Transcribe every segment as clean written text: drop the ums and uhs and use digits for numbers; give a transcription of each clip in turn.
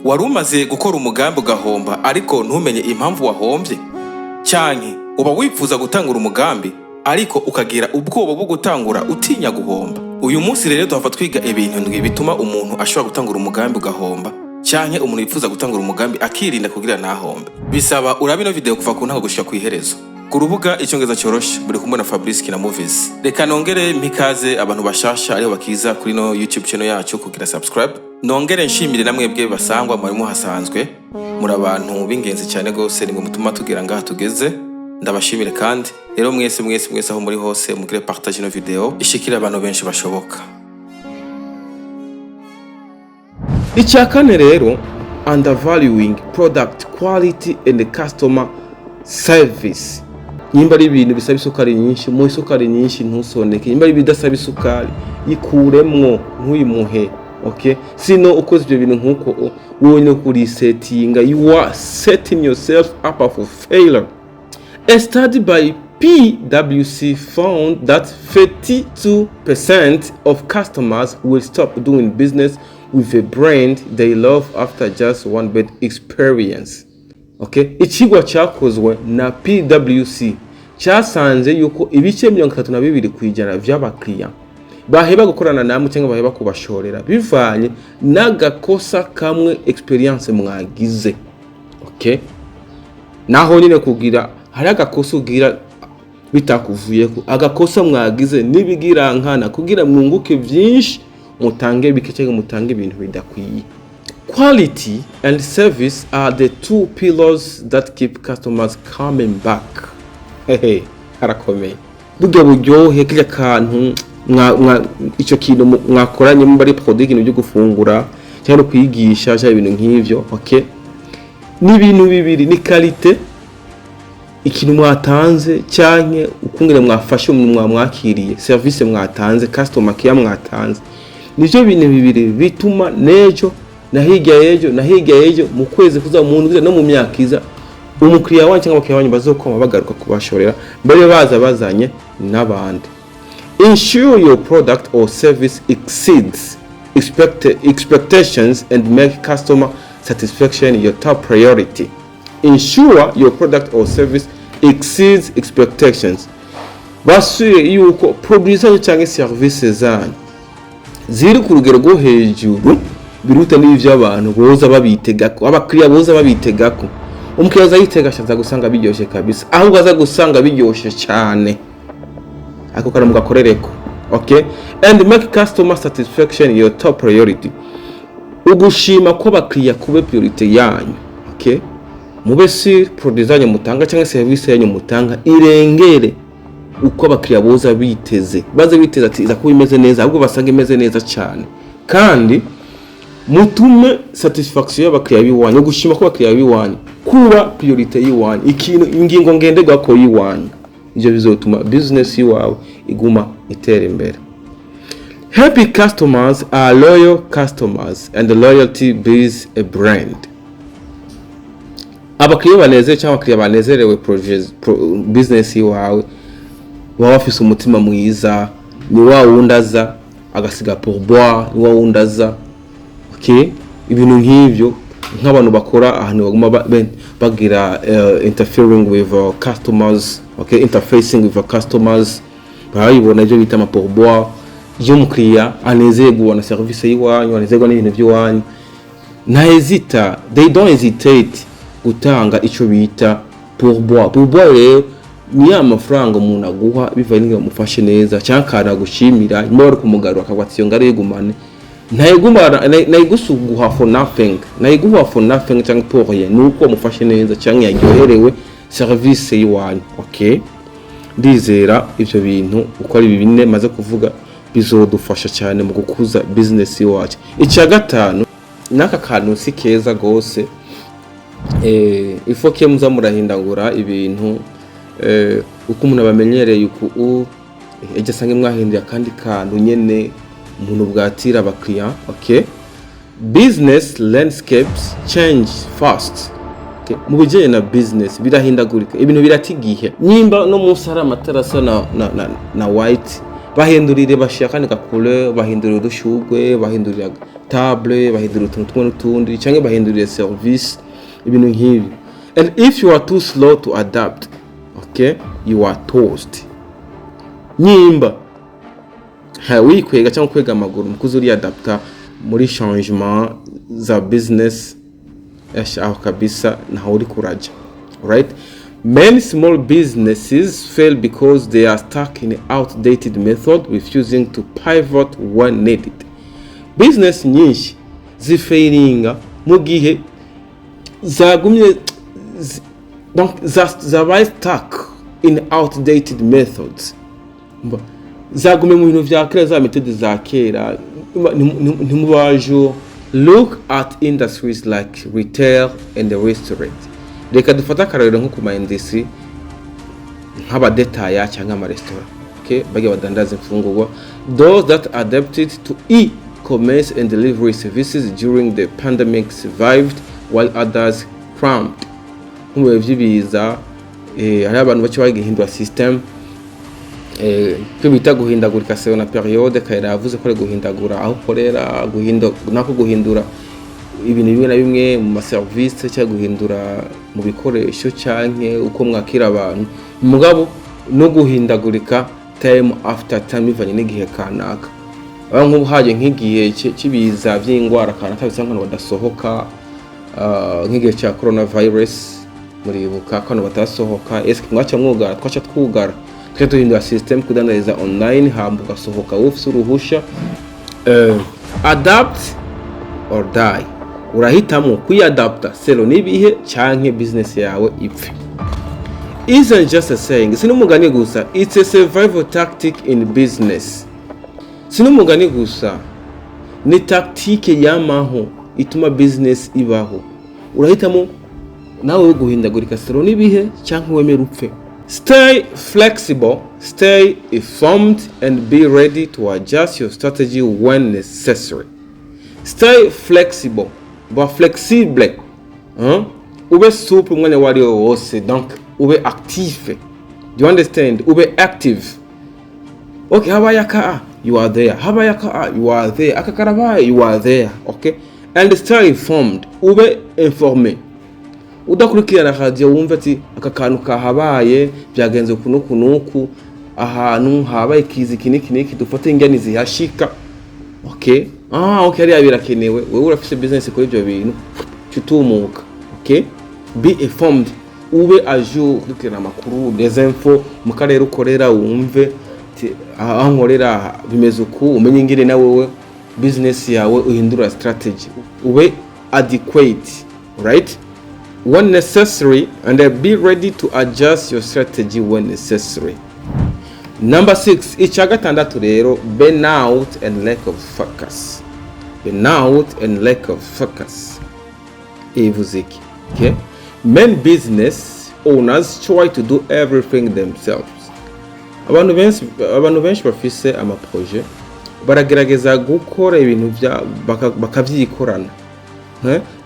wari umaze gukora umugambi ugahomba ariko ntumenye impamvu wahombye? Cyanke uba wifuza gutangura umugambi ariko ukagira ubwoba bwo gutangura utinya guhomba? Uyu munsi rero tuhava twiga ibintu ndwi bituma umuntu ashobora gutangura umugambi ugahomba, cyanke umuntu yifuza gutangura umugambi akirinda kugira ntahombe. Bisaba urabe ino video kuva ku ntago gushika ku iherezo. Ku rubuga icyongereza cyoroshe muri kumwe na Fabrice Kina Movies. Reka nongere mpikaze abantu bashasha ariho bakiza kuri no YouTube channel yacu kugira subscribe. Nongere nshimire namwe bwe basangwa muri mu hasanzwe. Muri abantu b'ingenzi cyane gose nimwe mutuma tugira ngaha tugeze. Ndabashimire kandi rero mwese aho muri hose mugire partage no video ishikira abantu benshi bashoboka. Icyakane rero, undervaluing product quality and customer service. Nimba ari ibintu bisaba isukari nyinshi, mu isukari nyinshi ntusoneke. Nimba ari bidasaba isukari, ikuremwo ntuyimuhe. Okay? Sino ukoze ibyo bintu nkuko wowe no kuri settinga, you are setting yourself up for failure. A study by PwC found that 32% of customers will stop doing business with a brand they love after just one bad experience. Okay? Ichigwa cyakozwe na PwC cyasanze yuko ibice 32 kwijana by'abakiriya baheba gukorana namwe cyangwa baheba kubashorera bivanye n'agakosa kamwe experience mwagize. Okay? Naho nyine kugira hari agakosa ugira bitakuvuyeko, agakosa mwagize nibigira nkana kugira mwunguke byinshi mutange bike cyangwa mutange ibintu bidakwiye. Quality and service are the two pillars that keep customers coming back. Harakomeye. Burya buryohe kija kantu icyo kintu mwakoranye mu bari product byo gufungura cyangwa kwigisha cyangwa ibintu nk'ivyo. Okay? Ni ibintu bibiri, ni quality ikintu mwatanze cyanke ukungire mwafashe umuntu mwakiriye, service mwatanze, customer care mwatanze. Nivyo bintu bibiri bituma nejo na hirya yejo mu kwezi kuza umuntu no mu myaka iza umukiriya wanyu cyangwa abakiriya wanyu bazokoma bagaruka kubashorera mbere bazanye n'abandi. Ensure your product or service exceeds expectations and make customer satisfaction your top priority. Ensure your product or service exceeds expectations. Basuye yuko producer cyangwa service zanyu ziri ku rugero rwo hejuru biruta n'ivyo abantu boza babitegako, abakiriya boza babitegako. Umukiriya azayitega shaza gusanga biryoshe kabisa, ahubwo aza gusanga biryoshe cyane ako kana mugakorereko. Okay? And make customer satisfaction your top priority. Ugushima ko abakiriya kube priority yanyu. Okay? Mube si product zanyu mutanga cyangwa service yanyu mutanga irengere uko abakiriya boza biteze. Baze biteze ati iza kuba imeze neza, ahubwo basanga imeze neza cyane. Kandi mutume satisfaction y'abakiriya biwanyu, gushima ko abakiriya biwanyu kuba priority yiwanyu, ikintu ingingo ngenderwa ko yiwanyu. Ibyo bizotuma business yawe iguma itera imbere. Happy customers are loyal customers and loyalty builds a brand. Abakiriya banezere cyangwa abakiriya banezerewe business yawe baba bafise umutima mwiza, ni wa wundaza agasiga pourboire, ni wa wundaza. Okay? Ibintu nk'ivyo nk'abantu bakora ahantu baguma bagira interfering with customers. Okay? Interfacing with customers, barayibona ibyo bita pourboire. Iyo mukiriya anezerwa na service yiwanyu, anezerwa n'ibintu by'iwanyu, na hesita, they don't hesitate gutanga ico bita pourboire. Pourboire rero ni amafaranga umuntu aguha bivanye n'ingo mufashe neza cyangwa kana gushimira imoro kumugarura akagwatiyo ngari yegumane nayigusuguha for nothing, nayiguha for nothing cyangwa pour rien, nuko mufashe neza cyangwa yaryoherewe service yiwanyu. Okay? Ndizera ivyo bintu uko ari bibine maze kuvuga bizodufasha cyane mu gukuza business yacu. Icya gatanu naka kantu si keza gose, ifoke muza murahindagura ibintu uko umuntu abamenyereye uko eje sange mwahinduye kandi kantu nyene umuntu bwatira abakiriya. Okay? Business landscapes change fast. Okay? Mu bijyanye na business birahindagurika, ibintu biratigihe. Nimba no munsi hari amatarasa na white bahindurire bashaka ka couleur, bahindurira udushugwe, bahindurira table, bahindura utuntu tumwe n'utundi cyangwa bahindura service, ibintu nk'ibi. And if you are too slow to adapt, okay, you are toast. Nyimba wikwega cyangwa kwega amaguru mukuzi uri adapta muri changement za business aho kabisa naho uri kuraja, right? Many small businesses fail because they are stuck in outdated method, refusing to pivot when needed. Business nyinshi zifailinga mu gihe zagumye donc zabaye stuck in outdated methods. Zagumye mu bintu vya kera, za methode za kera ntimubajo. Look at industries like retail and the restaurant. Reka dufata akarero nko kuma industry nk'abadetaya cyangwa ama restaurant, okay, bage badandaza imfungurwa. Those that adapted to e-commerce and delivery services during the pandemic survived, while others cramped. Nk'ubu vyibiza hari abantu bace bagihindura system cyo bita guhindagurika na periode kayira yavuze ko ari guhindagura aho korera, guhindura ibintu bimwe na bimwe mu service cyangwa guhindura mu bikoresho canke uko mwakira abantu, mugabo no guhindagurika time after time bivanye n'igihe kanaka. Nk'ubu haje nk'igihe kibiza by'ingwara kanaka bisanga abantu badasohoka, nk'igihe cya coronavirus muribuka ko abantu batasohoka, eske mwacha mwugara twacha twugara duhindura system kudandariza online hamba ugasohoka ufise uruhusha. Adapt or die, urahitamo kwiadapta selo nibihe canke business yawe ipfe. Isn't just a saying, sinumugani gusa, it's a survival tactic in business. Sinumugani gusa, ni tactique yamaho ituma business ibaho. Urahitamo nawe guhindagurika selo nibihe canke wemera upfe. Stay flexible, stay informed, and be ready to adjust your strategy when necessary. Stay flexible, but flexible. Ube souple mwanya wali wose, donc ube active. Do you understand? Ube active. Okay, habayaka, you are there. Habayaka, you are there. Akakarabaya, you are there. Okay? And stay informed. Ube informé. Udakurikirana radio wumva ati aka kantu kahabaye byagenze kunuku ahantu habaye kizi kiniki dufate ingani zihashika. Okay, okay, ari abirakenewe wewe urafise business kuri ibyo bintu cyutumuka. Okay, be informed, ube ajour dukira makuru des infos mu karere ukorera, wumve aho nkorera bimeze uku, umenye ngire na wewe business yawe uhindura strategy, ube adequate, right, when necessary, and be ready to adjust your strategy when necessary. Number 6, icagatandatu rero, burnout and lack of focus. Burnout and lack of focus. Evuziki. Okay? Many business owners try to do everything themselves. Abantu benshi bafise ama projet baragerageza gukora ibintu bakavyikorana.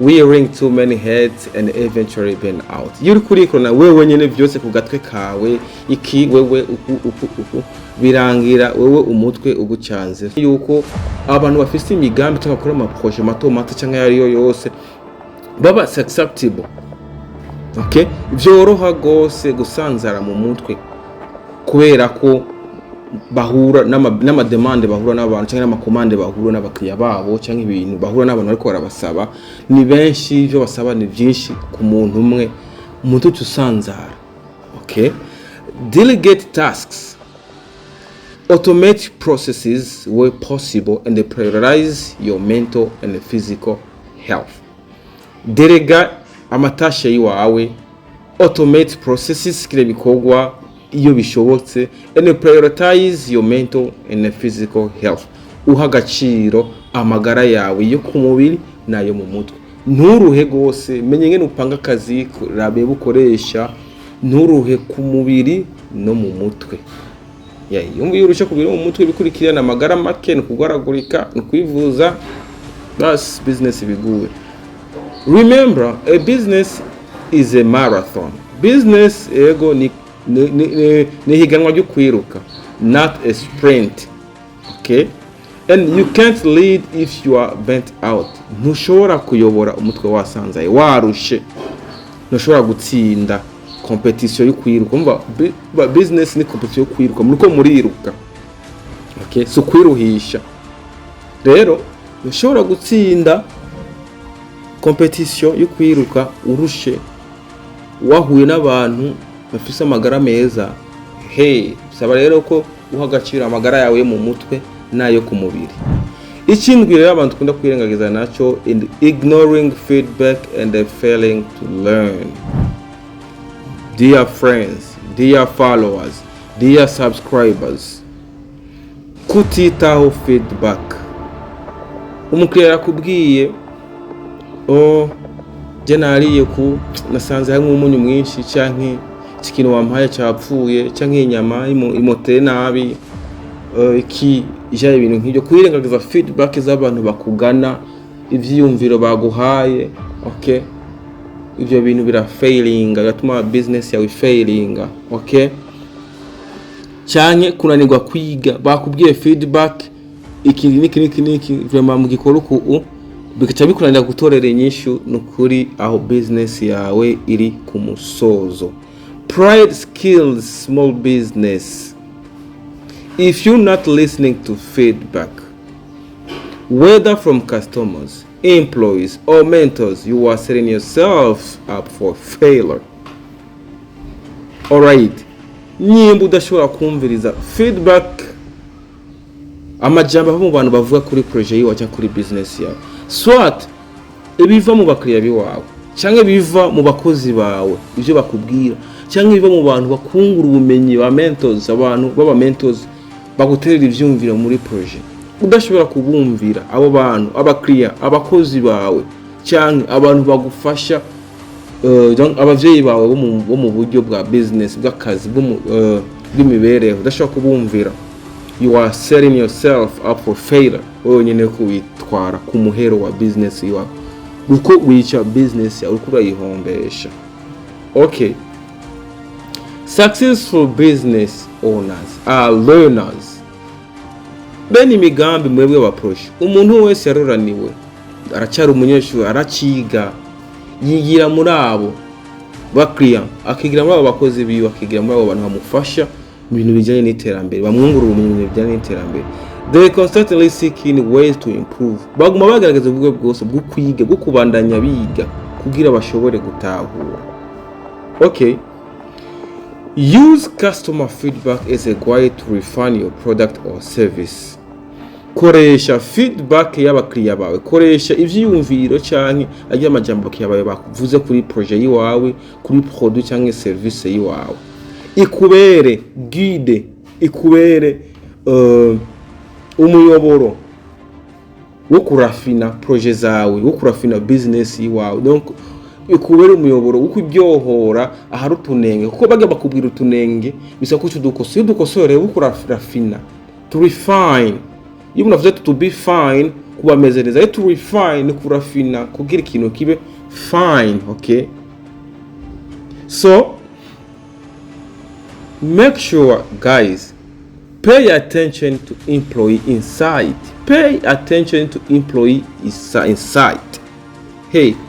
Wearing too many heads and eventually burn out. Yuri kurikorana wewe nyene byose ku gatwe kawe, iki wewe uku birangira wewe umutwe ugucanze. Yuko abantu bafise imigambi cyangwa ama projet mato cyangwa yariyo yose baba susceptible. Okay, byoroha gose gusanzara mu mutwe kubera ko bahura n'ama demand bahura n'abantu cyangwa n'amakomande bahura n'abakiriya babo cyangwa ibintu bahura n'abantu ariko barabasaba ni benshi, byo basaba ni byinshi ku muntu umwe, umuntu usanzara. Okay, delegate tasks, automate processes where possible, and prioritize your mental and physical health. Delega amatasha yiwawe, automate processes kire bikorwa iyo bishobotse, and prioritize your mental and physical health. Uhagaciro amagara yawe yo ku mubiri nayo mu mutwe. Nturuhe gose, menye ngene upanga akazi rabe bukoresha, nturuhe ku mubiri no mu mutwe. Yumva yurusha kubira mu mutwe bikurikirana amagara make no kugwaragurika no kwivuza, bas business biguwe. Remember, a business is a marathon. Business ego ni higanwa ryo kwiruka, not a sprint. Okay, and you can't lead if you are burnt out. Ntushobora kuyobora umutwe wasanzaye warushe, ntushobora gutsinda competition yo kwiruka. Umva business ni competition yo kwiruka, muriko muriruka, okay, so kwiruhisha. Rero ntushobora gutsinda competition yo kwiruka urushe wahuye n'abantu bafise amagara meza. Saba rero ko uha agaciro amagara yawe mu mutwe nayo ku mubiri. Ikindwi rero abantu kunda kwirengagiza naco, ignoring feedback and failing to learn. Dear friends, dear followers, dear subscribers, kutitaho feedback. Umukiriya yakubwiye je nariye ku nasanze hamwe umunyu mwinshi, canke ikintu wampaye cyapfuye, canke inyama imoteye nabi, iki ija ibintu nk'ibyo. Kwirengagiza feedback z'abantu bakugana, ivyiyumviro baguhaye, okay, ivyo bintu bira failing, gatuma business yawe failing, okay. Canke kunanirwa kwiga, bakubwiye feedback iki niki vraiment mugikora uku bikaca bikunanira gutorera inyishu, nukuri aho business yawe iri ku musozo. Pride kills small business. If you're not listening to feedback, whether from customers, employees, or mentors, you are setting yourself up for failure. Alright, nyimba udashobora kumviriza feedback, amajambo ava mu bantu bavuga kuri projet yawe cyangwa kuri business yawe, swat ibiva mu bakiriya biwawe, cyangwa biva mu bakozi bawe ibyo bakubwira, cyangwa biva mu bantu bakungura ubumenyi ba mentors, abantu baba mentors baguterera ivyumvira muri projet. Udashobora kubumvira abo bantu, abakiriya, abakozi bawe, cyangwa abantu bagufasha, abavyeyi bawe bo mu buryo bwa business bw'akazi bw'imibereho, udashobora kubumvira, you are setting yourself up for failure. Nyene ko witwara ku muhero wa business yawe, uko wica business yawe uko urayihombesha. Okay, successful business owners are learners. Bene imigambi mwebwe baproche, umuntu wese yaroraniwe, aracyari umunyeshuri, araciga, yigira muri abo bakiriya, akigira muri abo bakozi biwe, akigira muri abo bantu bamufasha mu bintu bijyanye n'iterambere, bamwungura ubumenyi bijyanye n'iterambere. They constantly seeking ways to improve. Baguma bagaragaza ubwo bwose bwo kwiga, bwo kubandanya biga kugira bashobore gutahura. Okay, use customer feedback as a guide to refine your product or service. Koresha feedback y'abakiriya bawe, koresha ivyiyumviro canke ajya amajambo abakiriya bawe bakuvuze kuri projet yiwawe, kuri produit canke service yiwawe, ikubere guide, ikubere umuyoboro wo kurafina projet zawe, wo kurafina business yiwawe. Donc ikubere umuyoboro wo kubyohora ahari utunenge, kuko baga bakubwira utunenge bisa ko udukosore wo kurafina, to refine. Iyo unavuze to be fine, kuba meze neza, to refine kurafina kugira ikintu kibe fine. Okay, so make sure guys, pay attention to employee insight. Pay attention to employee insight.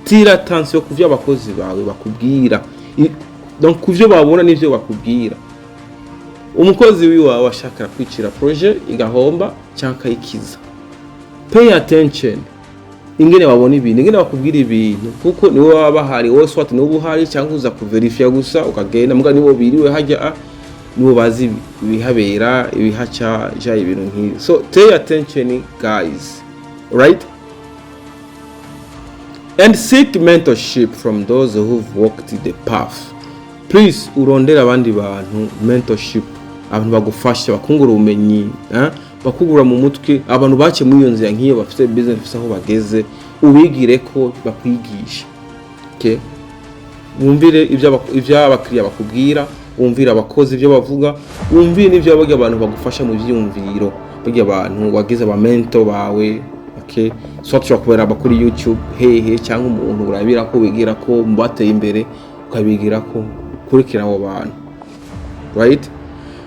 Tira attention kuvyo abakozi bawe bakubwira, donc kuvyo babona n'ivyo bakubwira. Umukozi wiwawe ashaka kwicira projet igahomba cyangwa ikiza, pay attention ingene babona ibintu, ingene bakubwira ibintu, kuko niwe waba bahari, wowe swat niwe buhari cyangwa uza kuverifya gusa ukagenda, muga nibo biriwe hajya nibo bazi ibihabera ibihaca ja ibintu nk'ibi. So pay attention guys, right? And seek mentorship from those who've walked the path. Please urondera abandi bantu mentorship, abantu bagufasha, bakungura ubumenyi, bakugura mu mutwe, abantu bace muri iyo nzira nk'iyo bafite business bafite aho bageze, ubigire ko bakwigisha. Okay, wumvire ibyo abakiriya bakubwira, wumvire abakozi ibyo bavuga, wumvire n'ibyo bavuga abantu bagufasha mu byumviro, bagiye abantu wagize aba mentor bawe. Okay, so tushobora kuri YouTube cyangwa umuntu urabira ko wigira ko mbateye imbere, ukabigira ko kurikira abo bantu, right?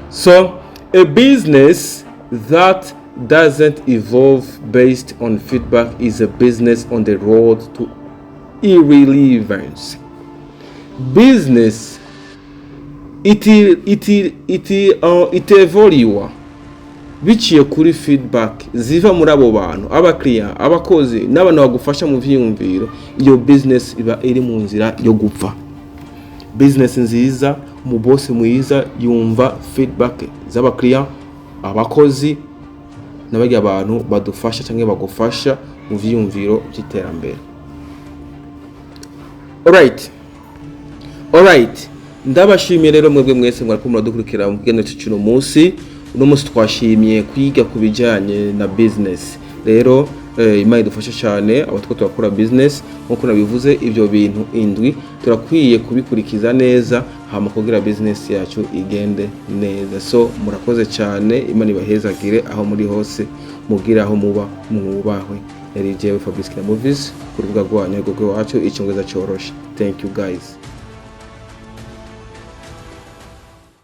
So a business that doesn't evolve based on feedback is a business on the road to irrelevance. Business itevoluwa biciye kuri feedback ziva muri abo bantu, abakiriya, abakozi n'abantu bagufasha mu vyiyumviro. Iyo business iba iri mu nzira yo gupfa. Business nziza, mu boss mwiza yumva feedback z'abakiriya, abakozi n'abandi abantu badufasha cyangwa bagufasha mu vyiyumviro by'iterambere. Alright, ndabashimiye rero mwebwe mwese mwariko muradukurikira mu kiganiro cy'uno munsi. Uno munsi twashimiye kwiga ku bijyanye na business. Rero Imana idufasha cyane abatwo turakora business, nkuko nabivuze ibyo bintu indwi turakwiye kubikurikiza neza hama kugira business yacu igende neza. So murakoze cyane, Imana ibahezagire aho muri hose, mugira aho muba mwubahwe. Yari jewe Fabrice Movies ku rubuga rwanyu rwo wacu Icyongereza cyoroshe. Thank you guys.